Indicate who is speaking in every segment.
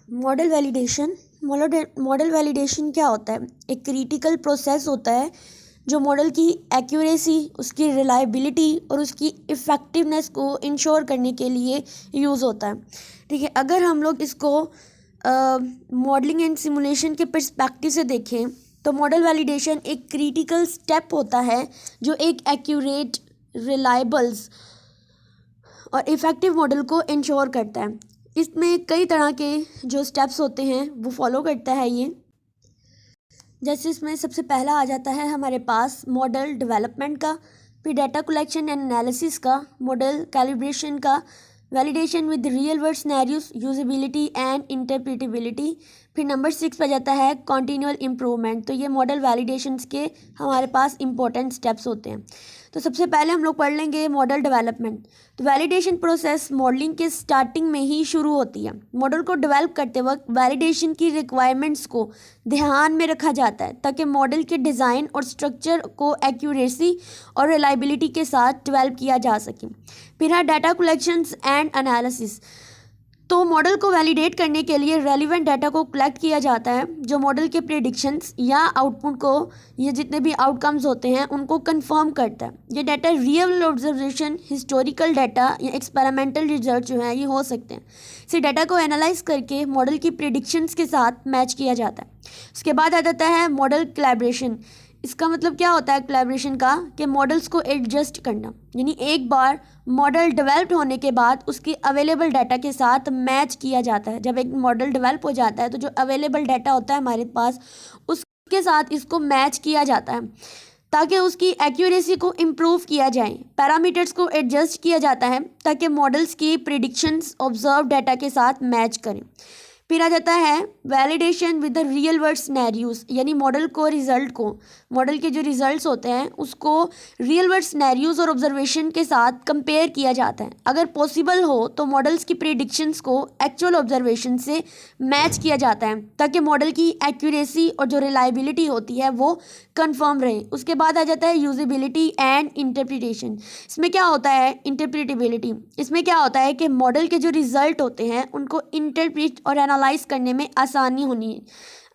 Speaker 1: Model validation. Model validation क्या होता है? एक क्रिटिकल प्रोसेस होता है जो मॉडल की एक्यूरेसी, उसकी रिलायबिलिटी और उसकी इफ़ेक्टिवनेस को इंश्योर करने के लिए यूज़ होता है। ठीक है, अगर हम लोग इसको मॉडलिंग एंड सिमुलेशन के पर्सपेक्टिव से देखें तो मॉडल वैलिडेशन एक क्रिटिकल स्टेप होता है जो एक एक्यूरेट, रिलायबल्स और इफ़ेक्टिव मॉडल को इंश्योर करता है। इसमें कई तरह के जो स्टेप्स होते हैं वो फॉलो करता है ये। जैसे इसमें सबसे पहला आ जाता है हमारे पास मॉडल डेवलपमेंट का, फिर डाटा कलेक्शन एंड एनालिसिस का, मॉडल कैलिब्रेशन का, validation with real world scenarios, usability and interpretability, फिर नंबर 6 पे जाता है कॉन्टिन्यूअल इम्प्रूवमेंट। तो ये मॉडल वैलिडेशंस के हमारे पास इंपॉर्टेंट स्टेप्स होते हैं। तो सबसे पहले हम लोग पढ़ लेंगे मॉडल डेवलपमेंट। तो वैलिडेशन प्रोसेस मॉडलिंग के स्टार्टिंग में ही शुरू होती है। मॉडल को डेवलप करते वक्त वैलिडेशन की रिक्वायरमेंट्स को ध्यान में रखा जाता है ताकि मॉडल के डिज़ाइन और स्ट्रक्चर को एक्यूरेसी और रिलायबिलिटी के साथ डेवलप किया जा सके। फिर है डाटा कलेक्शंस एंड एनालिसिस। तो मॉडल को वैलिडेट करने के लिए रेलिवेंट डाटा को कलेक्ट किया जाता है जो मॉडल के प्रेडिक्शंस या आउटपुट को, ये जितने भी आउटकम्स होते हैं उनको कंफर्म करता है। ये data real observation, historical data या एक्सपेरिमेंटल रिजल्ट जो है ये हो सकते हैं। इसी डाटा को एनालाइज करके मॉडल की प्रेडिक्शंस के साथ मैच किया जाता है। उसके बाद आ जाता है मॉडल कोलैबोरेशन। इसका मतलब क्या होता है कोलैबोरेशन का? कि मॉडल्स को एडजस्ट करना, यानी एक बार मॉडल डेवलप होने के बाद उसकी अवेलेबल डाटा के साथ मैच किया जाता है। जब एक मॉडल डेवलप हो जाता है तो जो अवेलेबल डाटा होता है हमारे पास उसके साथ इसको मैच किया जाता है ताकि उसकी एक्यूरेसी को इम्प्रूव किया जाए। पैरामीटर्स को एडजस्ट किया जाता है ताकि मॉडल्स की प्रेडिक्शंस ऑब्जर्व डाटा के साथ मैच करें। फिर आ जाता है validation with the real world scenarios, यानी मॉडल को मॉडल के जो रिजल्ट्स होते हैं उसको रियल वर्ल्ड सिनेरियोस और ऑब्जर्वेशन के साथ कंपेयर किया जाता है। अगर पॉसिबल हो तो मॉडल्स की प्रेडिक्शंस को एक्चुअल ऑब्जर्वेशन से मैच किया जाता है ताकि मॉडल की एक्यूरेसी और जो रिलायबिलिटी होती है वो कंफर्म रहे। उसके बाद आ जाता है यूजेबिलिटी एंड इंटरप्रिटेशन। इसमें क्या होता है? इंटरप्रिटेबिलिटी। इसमें क्या होता है कि मॉडल के जो रिजल्ट होते हैं उनको इंटरप्रिट और एनालाइज करने में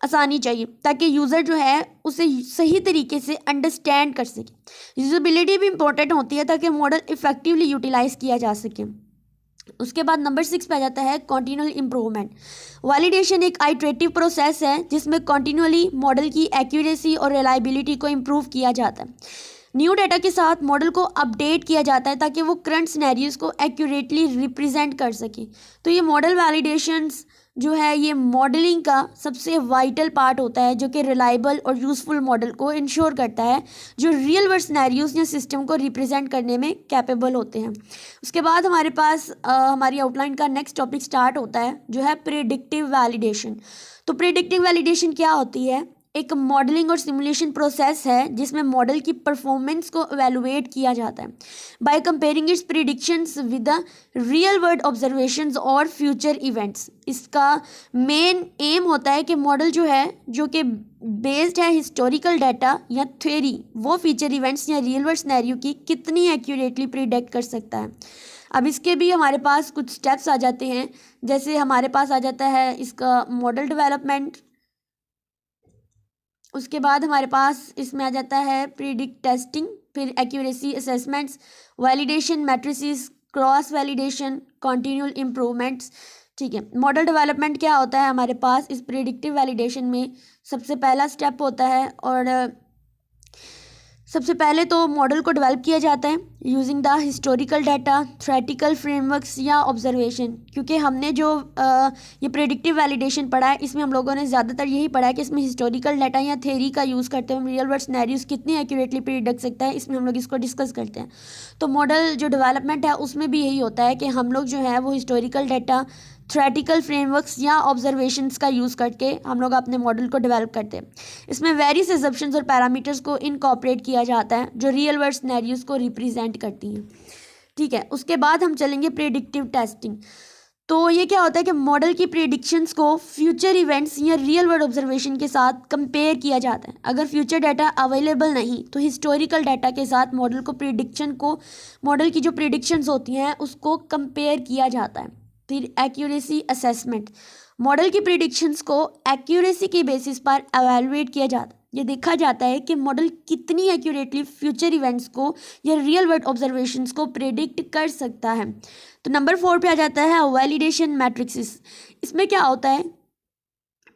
Speaker 1: आसानी चाहिए ताकि यूज़र जो है उसे सही तरीके से अंडरस्टैंड कर सके। यूजेबिलिटी भी इंपॉर्टेंट होती है ताकि मॉडल इफेक्टिवली यूटिलाइज किया जा सके। उसके बाद नंबर 6 पे आ जाता है कॉन्टिन्यूअल इम्प्रूवमेंट। वैलिडेशन एक आइटरेटिव प्रोसेस है जिसमें कॉन्टिन्यूअली मॉडल की एक्यूरेसी और रिलायबिलिटी को इम्प्रूव किया जाता है। न्यू डाटा के साथ मॉडल को अपडेट किया जाता है ताकि वो करंट सिनेरियोज को एक्यूरेटली रिप्रेजेंट कर सके। तो ये मॉडल वैलिडेशंस जो है ये मॉडलिंग का सबसे वाइटल पार्ट होता है जो कि रिलायबल और यूज़फुल मॉडल को इंश्योर करता है जो रियल वर्ल्ड सिनेरियोज या सिस्टम को रिप्रेजेंट करने में कैपेबल होते हैं। उसके बाद हमारे पास हमारी आउटलाइन का नेक्स्ट टॉपिक स्टार्ट होता है जो है प्रेडिक्टिव वैलिडेशन। तो प्रेडिक्टिव वैलिडेशन क्या होती है? एक मॉडलिंग और सिमुलेशन प्रोसेस है जिसमें मॉडल की परफॉर्मेंस को एवेलुएट किया जाता है by comparing it's predictions with the real world observations और फ्यूचर इवेंट्स। इसका मेन एम होता है कि मॉडल जो है जो कि बेस्ड है हिस्टोरिकल डाटा या थ्योरी, वो फ्यूचर इवेंट्स या रियल वर्ल्ड सिनेरियो की कितनी एक्यूरेटली प्रिडिक्ट कर सकता है। अब इसके भी हमारे पास कुछ स्टेप्स आ जाते हैं। जैसे हमारे पास आ जाता है इसका मॉडल डेवलपमेंट। उसके बाद हमारे पास इसमें आ जाता है प्रीडिक्ट टेस्टिंग, फिर accuracy assessments, validation matrices, cross validation, continual improvements. ठीक है, मॉडल डेवलपमेंट क्या होता है हमारे पास इस प्रेडिक्टिव वैलिडेशन में? सबसे पहला स्टेप होता है और सबसे पहले तो मॉडल को डेवलप किया जाता है using the historical data, theoretical frameworks या ऑब्जर्वेशन। क्योंकि हमने जो ये प्रेडिक्टिव वैलिडेशन पढ़ा है इसमें हम लोगों ने ज़्यादातर यही पढ़ा है कि इसमें हिस्टोरिकल डाटा या थ्योरी का यूज़ करते हैं हम रियल वर्ल्ड सिनेरियोज कितनी एक्यूरेटली प्रिडिक्ट सकता है, इसमें हम लोग इसको डिस्कस करते हैं। तो मॉडल जो डेवलपमेंट है उसमें भी यही होता है कि हम लोग जो है वो हिस्टोरिकल डाटा, थ्योरेटिकल फ्रेमवर्क्स या ऑब्जर्वेशंस का यूज़ करके हम लोग अपने मॉडल को डेवलप करते हैं। इसमें वेरियस एजम्पशंस और पैरामीटर्स को इनकॉर्पोरेट किया जाता है जो रियल वर्ल्ड सिनेरियोज को रिप्रेजेंट करती हैं। ठीक है, उसके बाद हम चलेंगे प्रेडिक्टिव टेस्टिंग। तो ये क्या होता है कि मॉडल की प्रेडिक्शंस को फ्यूचर इवेंट्स या रियल वर्ल्ड ऑब्जर्वेशन के साथ कंपेयर किया जाता है। अगर फ्यूचर डाटा अवेलेबल नहीं तो हिस्टोरिकल डाटा के साथ मॉडल की जो प्रेडिक्शंस होती हैं उसको कंपेयर किया जाता है। फिर एक्यूरेसी असेसमेंट, मॉडल की प्रिडिक्शंस को एक्यूरेसी के बेसिस पर एवेलुएट किया जाता है। ये देखा जाता है कि मॉडल कितनी एक्यूरेटली फ्यूचर इवेंट्स को या रियल वर्ल्ड ऑब्जर्वेशंस को प्रेडिक्ट कर सकता है। तो नंबर 4 पे आ जाता है वैलिडेशन मैट्रिक्स। इसमें क्या होता है,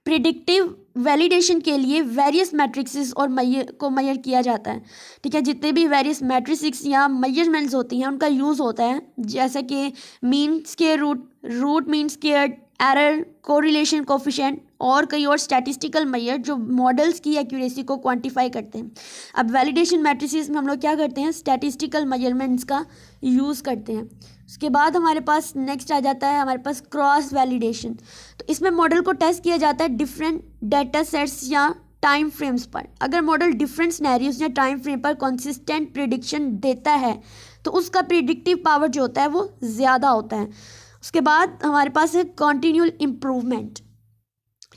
Speaker 1: प्रिडिक्टिव वैलिडेशन के लिए वेरियस मैट्रिक्स और मैयर किया जाता है। ठीक है, जितने भी वेरियस मैट्रिक्स या मेजरमेंट्स होती हैं उनका यूज़ होता है, जैसे कि mean square root mean square, error, correlation coefficient और कई और स्टैटिस्टिकल मैयर जो मॉडल्स की एक्यूरेसी को क्वांटिफाई करते हैं। अब वैलिडेशन मैट्रिसेस में हम लोग क्या करते हैं, स्टैटिस्टिकल मेजरमेंट्स का यूज़ करते हैं। उसके बाद हमारे पास नेक्स्ट आ जाता है हमारे पास क्रॉस वैलिडेशन। तो इसमें मॉडल को टेस्ट किया जाता है डिफरेंट डेटा सेट्स या टाइम फ्रेम्स पर। अगर मॉडल डिफरेंट सिनेरियोज या टाइम फ्रेम पर कंसिस्टेंट प्रिडिक्शन देता है तो उसका प्रिडिक्टिव पावर जो होता है वो ज़्यादा होता है। उसके बाद हमारे पास है कॉन्टिन्यूअल इम्प्रूवमेंट।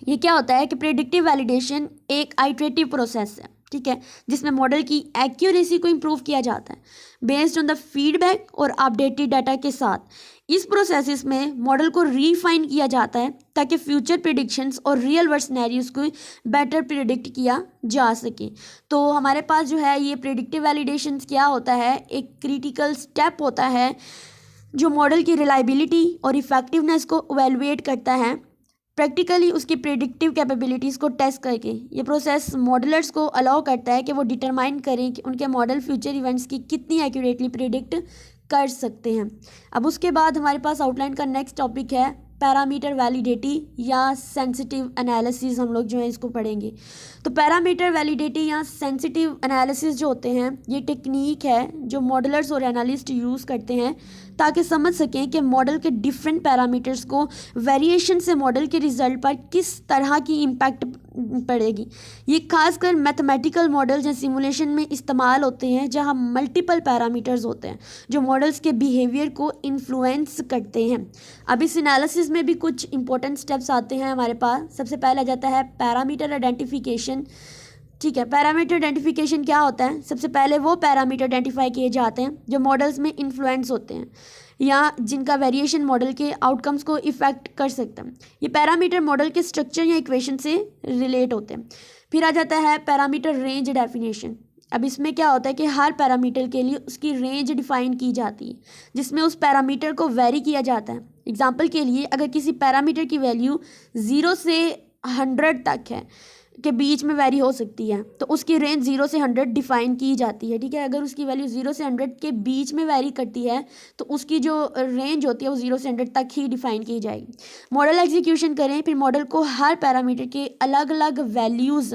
Speaker 1: ये क्या होता है कि प्रिडिक्टिव वैलिडेशन एक आइटरेटिव प्रोसेस है, ठीक है, जिसमें मॉडल की एक्यूरेसी को इम्प्रूव किया जाता है बेस्ड ऑन द फीडबैक और अपडेटेड डाटा के साथ। इस प्रोसेस में मॉडल को रीफाइन किया जाता है ताकि फ्यूचर प्रिडिक्शंस और रियल वर्ल्ड सिनेरियोज को बेटर प्रिडिक्ट किया जा सके। तो हमारे पास जो है ये प्रिडिक्टिव वैलिडेशन क्या होता है, एक क्रिटिकल स्टेप होता है जो मॉडल की रिलायबिलिटी और इफेक्टिवनेस को इवैल्यूएट करता है प्रैक्टिकली उसकी प्रेडिक्टिव कैपेबिलिटीज़ को टेस्ट करके। ये प्रोसेस मॉडलर्स को अलाउ करता है कि वो डिटरमाइन करें कि उनके मॉडल फ्यूचर इवेंट्स की कितनी एक्यूरेटली प्रेडिक्ट कर सकते हैं। अब उसके बाद हमारे पास आउटलाइन का नेक्स्ट टॉपिक है पैरामीटर वैलिडिटी या सेंसिटिव एनालिसिस। हम लोग जो है इसको पढ़ेंगे। तो पैरामीटर वैलिडिटी या सेंसिटिव एनालिसिस जो होते हैं ये टेक्निक है जो मॉडलर्स और एनालिस्ट यूज़ करते हैं ताकि समझ सकें कि मॉडल के डिफरेंट पैरामीटर्स को वेरिएशन से मॉडल के रिजल्ट पर किस तरह की इम्पैक्ट पड़ेगी। ये खासकर मैथमेटिकल मॉडल्स या सिमुलेशन में इस्तेमाल होते हैं जहां मल्टीपल पैरामीटर्स होते हैं जो मॉडल्स के बिहेवियर को इन्फ्लुएंस करते हैं। अब इस एनालिसिस में भी कुछ इंपॉर्टेंट स्टेप्स आते हैं हमारे पास। सबसे पहले आ जाता है पैरामीटर आइडेंटिफिकेशन। ठीक है, पैरामीटर आइडेंटिफिकेशन क्या होता है, सबसे पहले वो पैरामीटर आइडेंटिफाई किए जाते हैं जो मॉडल्स में इन्फ्लुएंस होते हैं या जिनका वेरिएशन मॉडल के आउटकम्स को इफेक्ट कर सकता है। ये पैरामीटर मॉडल के स्ट्रक्चर या इक्वेशन से रिलेट होते हैं। फिर आ जाता है पैरामीटर रेंज डेफिनेशन। अब इसमें क्या होता है कि हर पैरामीटर के लिए उसकी रेंज डिफाइन की जाती है जिसमें उस पैरामीटर को वेरी किया जाता है। एग्जाम्पल के लिए अगर किसी पैरामीटर की वैल्यू 0 से 100 तक है के बीच में वेरी हो सकती है तो उसकी रेंज 0 से 100 डिफाइन की जाती है। ठीक है, अगर उसकी वैल्यू 0 से 100 के बीच में वेरी करती है तो उसकी जो रेंज होती है वो 0 से 100 तक ही डिफाइन की जाएगी। मॉडल एग्जीक्यूशन करें, फिर मॉडल को हर पैरामीटर के अलग अलग वैल्यूज़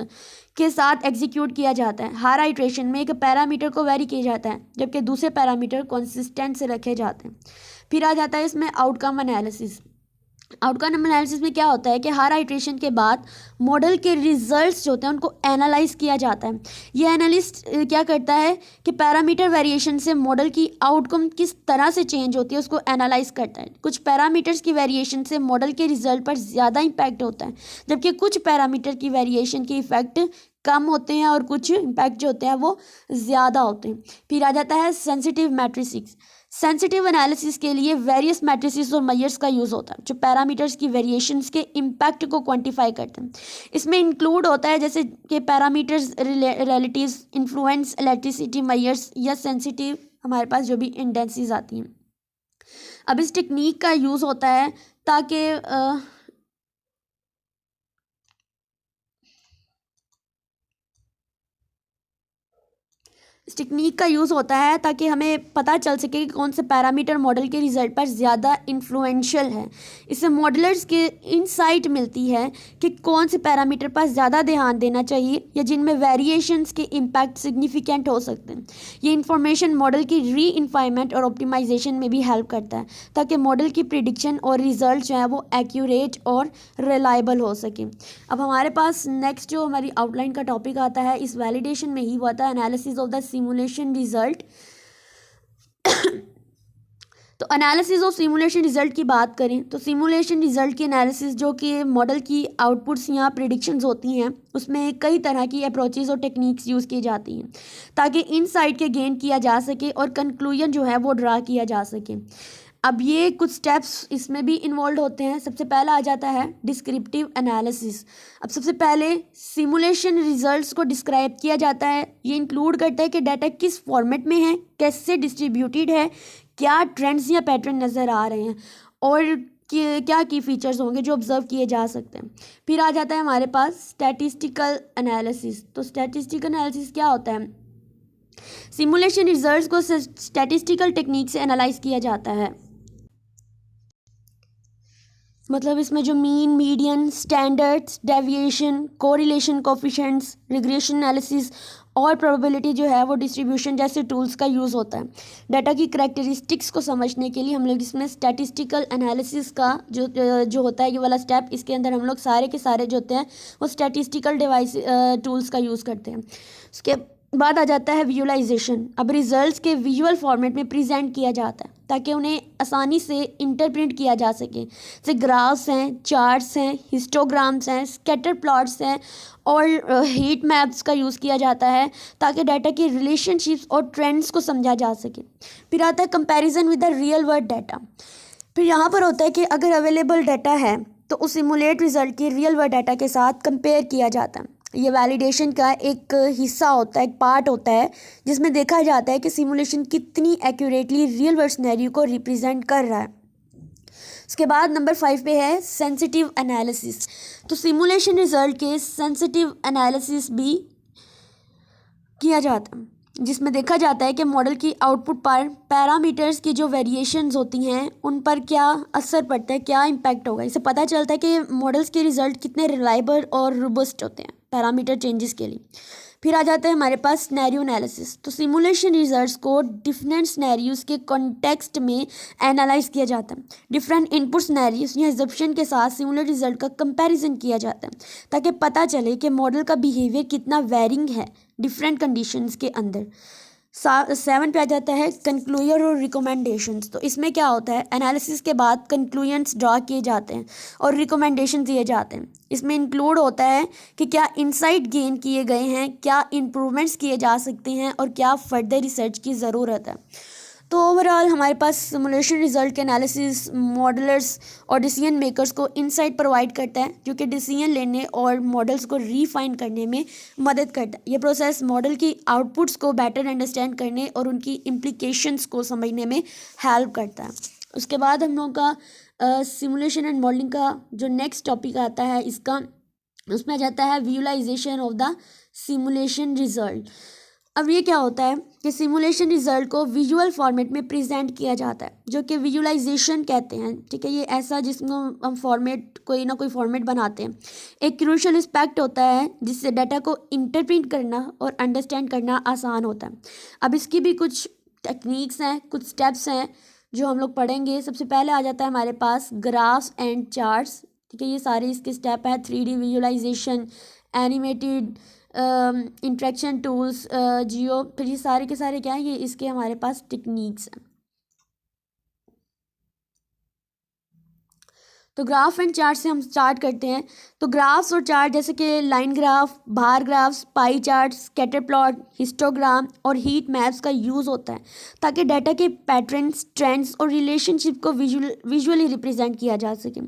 Speaker 1: के साथ एग्जीक्यूट किया जाता है। हर आइट्रेशन में एक पैरामीटर को वेरी किया जाता है जबकि दूसरे पैरामीटर कॉन्सिस्टेंट से रखे जाते हैं। फिर आ जाता है इसमें आउटकम एनालिसिस। आउटकम एनालिसिस में क्या होता है कि हर आइट्रेशन के बाद मॉडल के रिजल्ट्स जो होते हैं उनको एनालाइज किया जाता है। ये एनालिस्ट क्या करता है कि पैरामीटर वेरिएशन से मॉडल की आउटकम किस तरह से चेंज होती है उसको एनालाइज करता है। कुछ पैरामीटर्स की वेरिएशन से मॉडल के रिजल्ट पर ज़्यादा इम्पैक्ट होता है जबकि कुछ पैरामीटर की वेरिएशन के इफेक्ट कम होते हैं और कुछ इम्पैक्ट जो होते हैं वो ज़्यादा होते हैं। फिर आ जाता है सेंसिटिव मैट्रिक्स। सेंसिटिव एनालिसिस के लिए वेरियस मैट्रिसेस और मेजर्स का यूज़ होता है जो पैरामीटर्स की वेरिएशंस के इम्पैक्ट को क्वांटिफाई करते हैं। इसमें इंक्लूड होता है जैसे कि parameters relatives, influence, electricity measures या सेंसिटिव हमारे पास जो भी इंडेक्सेस आती हैं। अब इस टेक्निक का यूज़ होता है ताकि इस टेक्निक का यूज़ होता है ताकि हमें पता चल सके कि कौन से पैरामीटर मॉडल के रिजल्ट पर ज़्यादा इन्फ्लुएंशियल है। इससे मॉडलर्स के इंसाइट मिलती है कि कौन से पैरामीटर पर ज़्यादा ध्यान देना चाहिए या जिनमें वेरिएशंस के इम्पैक्ट सिग्निफिकेंट हो सकते हैं। ये इन्फॉर्मेशन मॉडल की री इन्फाइनमेंट और ऑप्टिमाइजेशन में भी हेल्प करता है ताकि मॉडल की प्रिडिक्शन और रिजल्ट जो है वो एक्यूरेट और रिलायबल हो सके। अब हमारे पास नेक्स्ट जो हमारी आउटलाइन का टॉपिक आता है इस वैलिडेशन में ही वो आता है analysis of the simulation result. तो एनालिसिस ऑफ सिमुलेशन रिजल्ट की बात करें तो सिमुलेशन रिजल्ट की एनालिसिस जो कि मॉडल की आउटपुट्स या प्रिडिक्शंस होती हैं उसमें कई तरह की अप्रोचेस और टेक्निक्स यूज़ की जाती हैं ताकि इनसाइट के गेन किया जा सके और कंक्लूजन जो है वो ड्रा किया जा सके। अब ये कुछ स्टेप्स इसमें भी इन्वॉल्व होते हैं। सबसे पहला आ जाता है डिस्क्रिप्टिव एनालिसिस। अब सबसे पहले सिमुलेशन रिजल्ट्स को डिस्क्राइब किया जाता है। ये इंक्लूड करता है कि डाटा किस फॉर्मेट में है, कैसे डिस्ट्रीब्यूटेड है, क्या ट्रेंड्स या पैटर्न नज़र आ रहे हैं और क्या की फीचर्स होंगे जो ऑब्जर्व किए जा सकते हैं। फिर आ जाता है हमारे पास स्टैटिस्टिकल एनालिसिस। तो स्टैटिस्टिकल एनालिसिस क्या होता है? सिमुलेशन रिजल्ट्स को स्टैटिस्टिकल टेक्निक से एनालाइज किया जाता है। मतलब इसमें जो mean, median, standards, deviation, correlation coefficients, regression analysis और प्रोबेबिलिटी जो है वो डिस्ट्रीब्यूशन जैसे टूल्स का यूज़ होता है। डाटा की करैक्टरिस्टिक्स को समझने के लिए हम लोग इसमें स्टैटिस्टिकल एनालिसिस का जो होता है ये वाला स्टेप, इसके अंदर हम लोग सारे के सारे जो होते हैं वो स्टैटिस्टिकल डिवाइस टूल्स का यूज़ करते हैं। उसके बाद आ जाता है विजुअलाइजेशन। अब रिजल्ट्स के विजुअल फॉर्मेट में प्रेजेंट किया जाता है ताकि उन्हें आसानी से इंटरप्रेट किया जा सके। जैसे ग्राफ्स हैं, चार्ट्स हैं, हिस्टोग्राम्स हैं, स्कैटर प्लॉट्स हैं और हीट मैप्स का यूज़ किया जाता है ताकि डाटा की रिलेशनशिप्स और ट्रेंड्स को समझा जा सके। फिर आता है comparison with the real world data. फिर यहाँ पर होता है कि अगर अवेलेबल डाटा है तो उस सिमुलेट रिजल्ट की रियल वर्ल्ड डाटा के साथ कंपेयर किया जाता है। ये वैलिडेशन का एक हिस्सा होता है, एक पार्ट होता है जिसमें देखा जाता है कि सिमुलेशन कितनी एक्यूरेटली रियल वर्ल्ड सिनेरियो को रिप्रेजेंट कर रहा है। उसके बाद नंबर 5 पे है सेंसिटिव एनालिसिस। तो सिमुलेशन रिजल्ट के सेंसिटिव एनालिसिस भी किया जाता है जिसमें देखा जाता है कि मॉडल की आउटपुट पर पैरामीटर्स की जो वेरिएशंस होती हैं उन पर क्या असर पड़ता है, क्या इम्पैक्ट होगा। इससे पता चलता है कि मॉडल्स के रिजल्ट कितने रिलायबल और रोबस्ट होते हैं पैरामीटर चेंजेस के लिए। फिर आ जाता है हमारे पास सिनेरियो एनालिसिस। तो सिमुलेशन रिजल्ट्स को डिफरेंट सिनेरियोज के कॉन्टेक्स्ट में एनालाइज किया जाता है। डिफरेंट इनपुट सिनेरियोज या एजम्पशन के साथ सिमुलेट रिजल्ट का कंपैरिजन किया जाता है ताकि पता चले कि मॉडल का बिहेवियर कितना वेरिंग है डिफरेंट कंडीशंस के अंदर। 7 पे आ जाता है कंक्लूजन और रिकमेंडेशंस। तो इसमें क्या होता है, एनालिसिस के बाद कंक्लूजन्स ड्रा किए जाते हैं और रिकमेंडेशन दिए जाते हैं। इसमें इंक्लूड होता है कि क्या इंसाइट गेन किए गए हैं, क्या इम्प्रूवमेंट्स किए जा सकते हैं और क्या फर्दर रिसर्च की ज़रूरत है। तो ओवरऑल हमारे पास सिमुलेशन रिजल्ट के एनालिसिस मॉडलर्स और डिसीजन मेकर्स को इनसाइट प्रोवाइड करता है जो कि डिसीजन लेने और मॉडल्स को रीफाइन करने में मदद करता है। ये प्रोसेस मॉडल की आउटपुट्स को बेटर अंडरस्टैंड करने और उनकी इम्प्लीकेशंस को समझने में हेल्प करता है। उसके बाद हम लोगों का सिमुलेशन एंड मॉडलिंग का जो नेक्स्ट टॉपिक आता है इसका, उसमें आ जाता है visualisation of the simulation result. अब ये क्या होता है कि सिमुलेशन रिजल्ट को विजुअल फॉर्मेट में प्रेजेंट किया जाता है जो कि विजुअलाइजेशन कहते हैं। ठीक है, ये ऐसा जिसमें हम फॉर्मेट कोई ना कोई फॉर्मेट बनाते हैं। एक क्रूशियल एस्पेक्ट होता है जिससे डाटा को इंटरप्रेट करना और अंडरस्टैंड करना आसान होता है। अब इसकी भी कुछ टेक्निक्स हैं, कुछ स्टेप्स हैं जो हम लोग पढ़ेंगे। सबसे पहले आ जाता है हमारे पास ग्राफ्स एंड चार्ट्स। ठीक है, ये सारे इसके स्टेप हैं। 3D visualisation, animated interaction tools, जियो, फिर ये सारे के सारे क्या हैं, ये इसके हमारे पास टेक्निक्स हैं। तो ग्राफ एंड चार्ट से हम स्टार्ट करते हैं। तो ग्राफ्स और चार्ट जैसे कि लाइन ग्राफ, बार graphs, pie chart, scatter plot, histogram और हीट मैप्स का यूज़ होता है ताकि डाटा के पैटर्न्स, ट्रेंड्स और रिलेशनशिप को विजुअली रिप्रेजेंट किया जा सके।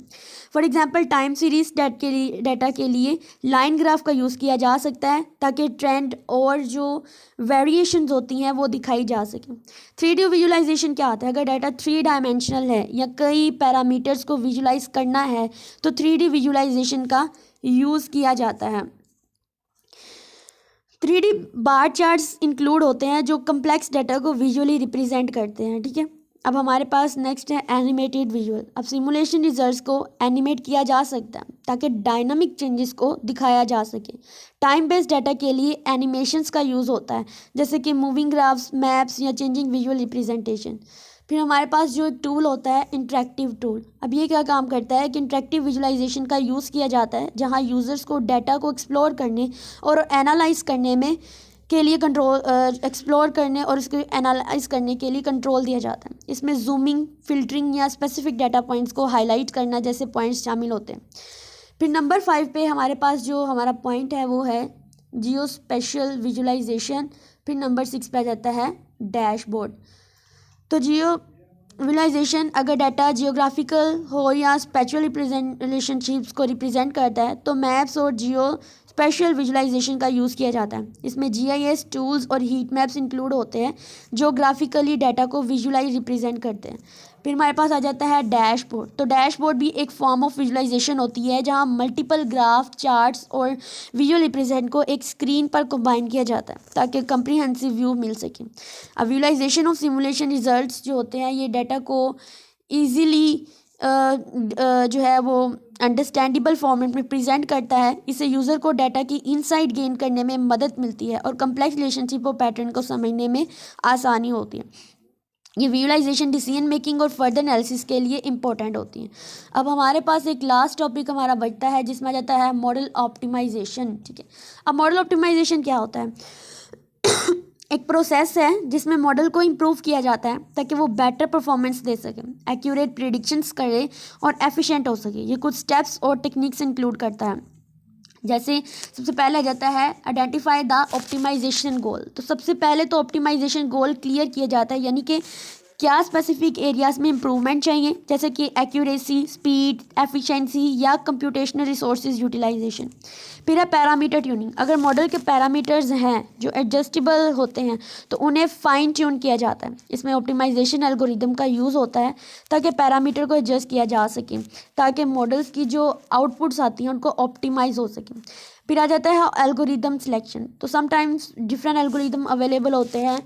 Speaker 1: For example time series data के लिए लाइन ग्राफ का यूज़ किया जा सकता है ताकि ट्रेंड और जो वेरिएशंस होती हैं वो दिखाई जा सके। 3D विजुअलाइजेशन क्या आता है, अगर डाटा 3 डायमेंशनल है या कई पैरामीटर्स को विजुलाइज करना है तो 3D विजुअलाइजेशन का यूज़ किया जाता है। 3D बार चार्ट्स इंक्लूड होते हैं जो कम्प्लेक्स डाटा को विजुअली रिप्रेजेंट करते हैं। ठीक है, अब हमारे पास नेक्स्ट है एनिमेटेड विजुअल। अब सिमुलेशन रिजल्ट्स को एनिमेट किया जा सकता है ताकि डायनामिक चेंजेस को दिखाया जा सके। टाइम बेस्ड डाटा के लिए एनिमेशंस का यूज़ होता है जैसे कि मूविंग ग्राफ्स, मैप्स या चेंजिंग विजुअल रिप्रेजेंटेशन। फिर हमारे पास जो एक टूल होता है इंटरेक्टिव टूल। अब ये क्या काम करता है कि इंटरेक्टिव विजुअलाइजेशन का यूज़ किया जाता है जहाँ यूज़र्स को डाटा को एक्सप्लोर करने और एनालाइज करने में के लिए एक्सप्लोर करने और इसको एनालाइज करने के लिए कंट्रोल दिया जाता है। इसमें जूमिंग, फिल्टरिंग या स्पेसिफिक डाटा पॉइंट्स को हाईलाइट करना जैसे पॉइंट्स शामिल होते हैं। फिर नंबर 5 पे हमारे पास जो हमारा पॉइंट है वो है जियो स्पेशियल विजुअलाइजेशन। फिर नंबर 6 पे आ जाता है डैशबोर्ड। तो जियो विजुअलाइजेशन अगर डाटा जियोग्राफिकल हो या स्पेशल रिलेशनशिप्स को रिप्रेजेंट करता है तो मैप्स और जियो स्पेशल विजुअलाइजेशन का यूज़ किया जाता है। इसमें जीआईएस टूल्स और हीट मैप्स इंक्लूड होते हैं जो ग्राफिकली डाटा को विजुअलाइज रिप्रेजेंट करते हैं। फिर हमारे पास आ जाता है डैशबोर्ड। तो डैशबोर्ड भी एक फॉर्म ऑफ विजुअलाइजेशन होती है जहां मल्टीपल ग्राफ, चार्ट्स और विजुअल रिप्रेजेंट को एक स्क्रीन पर कंबाइन किया जाता है ताकि कंप्रीहेंसिव व्यू मिल सके। अब विजुअलाइजेशन ऑफ सिमुलेशन रिजल्ट्स जो होते हैं ये डाटा को ईजीली जो है वो अंडरस्टैंडेबल फॉर्मेट में प्रेजेंट करता है। इससे यूज़र को डाटा की इनसाइट गेन करने में मदद मिलती है और कम्प्लेक्स रिलेशनशिप और पैटर्न को समझने में आसानी होती है। ये विजुअलाइजेशन डिसीजन मेकिंग और फर्दर एनालिसिस के लिए इंपॉर्टेंट होती हैं। अब हमारे पास एक लास्ट टॉपिक हमारा बचता है जिसमें आ जाता है मॉडल ऑप्टिमाइजेशन। ठीक है, अब मॉडल ऑप्टिमाइजेशन क्या होता है? एक प्रोसेस है जिसमें मॉडल को इम्प्रूव किया जाता है ताकि वो बेटर परफॉर्मेंस दे सके, एक्यूरेट प्रिडिक्शंस करे और एफिशिएंट हो सके। ये कुछ स्टेप्स और टेक्निक्स इंक्लूड करता है। जैसे सबसे पहले आ जाता है आइडेंटिफाई द ऑप्टिमाइजेशन गोल। तो सबसे पहले तो ऑप्टिमाइजेशन गोल क्लियर किया जाता है, यानी कि क्या स्पेसिफिक एरियाज में इंप्रूवमेंट चाहिए, जैसे कि एक्यूरेसी, स्पीड, एफिशिएंसी या कंप्यूटेशनल रिसोर्सेज यूटिलाइजेशन। फिर है पैरामीटर ट्यूनिंग। अगर मॉडल के पैरामीटर्स हैं जो एडजस्टेबल होते हैं तो उन्हें फाइन ट्यून किया जाता है। इसमें ऑप्टिमाइजेशन एल्गोरिदम का यूज़ होता है ताकि पैरामीटर को एडजस्ट किया जा सके ताकि मॉडल्स की जो आउटपुट्स आती हैं उनको ऑप्टिमाइज हो सके। फिर आ जाता है एल्गोरिदम सिलेक्शन। तो समटाइम्स डिफरेंट एल्गोरिदम अवेलेबल होते हैं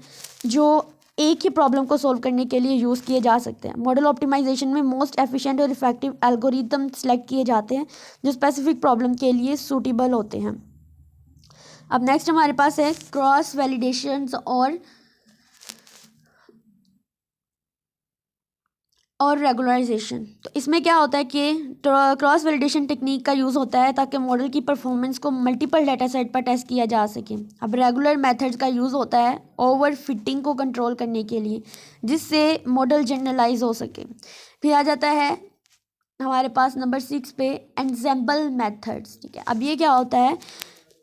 Speaker 1: जो एक ही प्रॉब्लम को सॉल्व करने के लिए यूज़ किए जा सकते हैं। मॉडल ऑप्टिमाइजेशन में मोस्ट एफिशिएंट और इफेक्टिव एल्गोरिदम सेलेक्ट किए जाते हैं जो स्पेसिफिक प्रॉब्लम के लिए सूटेबल होते हैं। अब नेक्स्ट हमारे पास है क्रॉस वैलिडेशंस और रेगुलराइजेशन। तो इसमें क्या होता है कि क्रॉस वैलिडेशन टेक्निक का यूज़ होता है ताकि मॉडल की परफॉर्मेंस को मल्टीपल डाटा सेट पर टेस्ट किया जा सके। अब रेगुलर मेथड्स का यूज़ होता है ओवर फिटिंग को कंट्रोल करने के लिए जिससे मॉडल जनरलाइज हो सके। फिर आ जाता है हमारे पास नंबर 6 पे एंसेंबल मेथड्स। ठीक है, अब ये क्या होता है?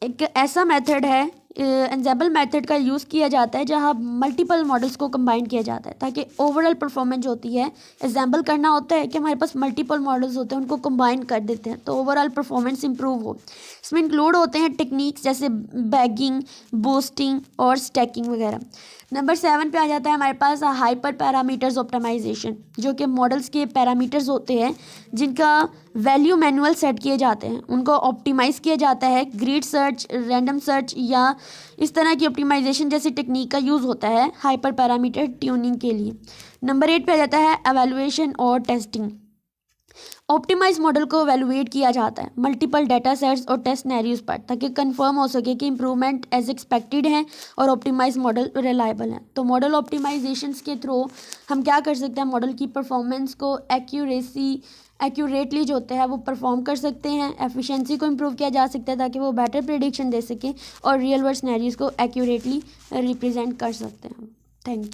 Speaker 1: एक ऐसा मेथड है, एंसेंबल मेथड का यूज़ किया जाता है जहाँ मल्टीपल मॉडल्स को कंबाइन किया जाता है ताकि ओवरऑल परफॉर्मेंस जो होती है, एंसेंबल करना होता है कि हमारे पास मल्टीपल मॉडल्स होते हैं उनको कंबाइन कर देते हैं तो ओवरऑल परफॉर्मेंस इंप्रूव हो। इसमें इंक्लूड होते हैं टेक्निक्स जैसे बैगिंग, बूस्टिंग और स्टैकिंग वगैरह। नंबर 7 पे आ जाता है हमारे पास हाइपर पैरामीटर्स ऑप्टिमाइजेशन, जो कि मॉडल्स के पैरामीटर्स होते हैं जिनका वैल्यू मैनुअल सेट किए जाते हैं, उनको ऑप्टिमाइज़ किया जाता है। ग्रिड सर्च, रैंडम सर्च या इस तरह की ऑप्टिमाइजेशन जैसी टेक्निक का यूज़ होता है हाइपर पैरामीटर ट्यूनिंग के लिए। नंबर 8 पे आ जाता है एवेलुएशन और टेस्टिंग। ऑप्टिमाइज मॉडल को एवेलुएट किया जाता है मल्टीपल डाटा सेट्स और टेस्ट सिनेरियोज पर ताकि कंफर्म हो सके कि इंप्रूवमेंट एज एक्सपेक्टेड है और ऑप्टिमाइज मॉडल रिलायबल है। तो मॉडल ऑप्टिमाइजेशंस के थ्रू हम क्या कर सकते हैं? मॉडल की परफॉर्मेंस को एक्यूरेटली जो होता है वो परफॉर्म कर सकते हैं। एफिशिएंसी को इम्प्रूव किया जा सकता है ताकि वो बेटर प्रेडिक्शन दे सके और रियल वर्ल्ड सिनेरियोज को एक्यूरेटली रिप्रेजेंट कर सकते हैं। Thank you.